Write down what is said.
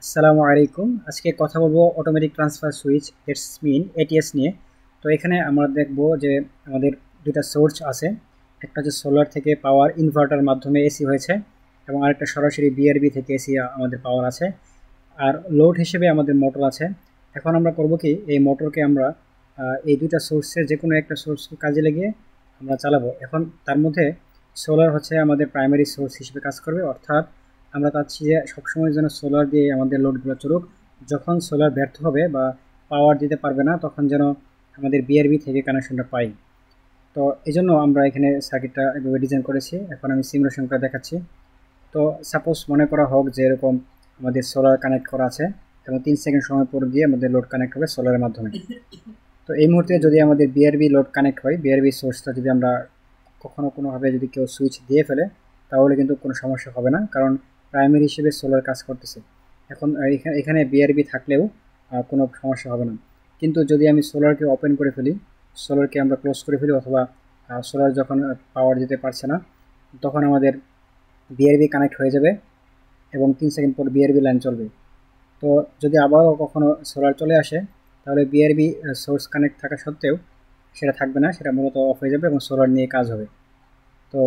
আসসালামু আলাইকুম। আজকে কথা বলবো automatic transfer switch its mean ATS নিয়ে। তো এখানে আমরা দেখব যে আমাদের দুটা সোর্স আছে। একটা হচ্ছে সোলার থেকে পাওয়ার ইনভার্টার মাধ্যমে এসি হয়েছে, এবং আরেকটা সরাসরি বিআরবি থেকে এসি আমাদের পাওয়ার আছে। আর লোড হিসেবে আমাদের মোটর আছে। এখন আমরা করব কি, এই মোটরকে আমরা এই দুইটা সোর্সের যে কোনো একটা সোর্সকে কাজে লাগিয়ে আমরা চালাবো। এখন তার মধ্যে সোলার হচ্ছে আমাদের প্রাইমারি সোর্স হিসেবে কাজ করবে, অর্থাৎ আমরা চাচ্ছি যে সবসময় যেন সোলার দিয়ে আমাদের লোডগুলো চলুক। যখন সোলার ব্যর্থ হবে বা পাওয়ার দিতে পারবে না, তখন যেন আমাদের বিআরবি থেকে কানেকশনটা পাই। তো এই জন্য আমরা এখানে সার্কিটটা এভাবে ডিজাইন করেছি। এখন আমি সিমুলেশন করে দেখাচ্ছি। তো সাপোজ মনে করা হোক যে এরকম আমাদের সোলার কানেক্ট করা আছে, এবং 3 সেকেন্ড সময় পর গিয়ে আমাদের লোড কানেক্ট হবে সোলারের মাধ্যমে। তো এই মুহূর্তে যদি আমাদের বিআরবি লোড কানেক্ট হয়, বিআরবি সোর্সটা যদি আমরা কখনো কোনোভাবে যদি কেউ সুইচ দিয়ে ফেলে, তাহলে কিন্তু কোনো সমস্যা হবে না, কারণ প্রাইমারি হিসেবে সোলার কাজ করতেছে। এখন এখানে বিআরবি থাকলেও কোনো সমস্যা হবে না। কিন্তু যদি আমি সোলারকে ওপেন করে ফেলি, সোলারকে আমরা ক্লোজ করে ফেলি, অথবা সোলার যখন পাওয়ার দিতে পারছে না, তখন আমাদের বিআরবি কানেক্ট হয়ে যাবে, এবং 3 সেকেন্ড পর বিআরবি লাইন চলবে। তো যদি আবারও কখনো সোলার চলে আসে, তাহলে বিআরবি সোর্স কানেক্ট থাকা সত্ত্বেও সেটা থাকবে না, সেটা মূলত অফ হয়ে যাবে এবং সোলার নিয়ে কাজ হবে। তো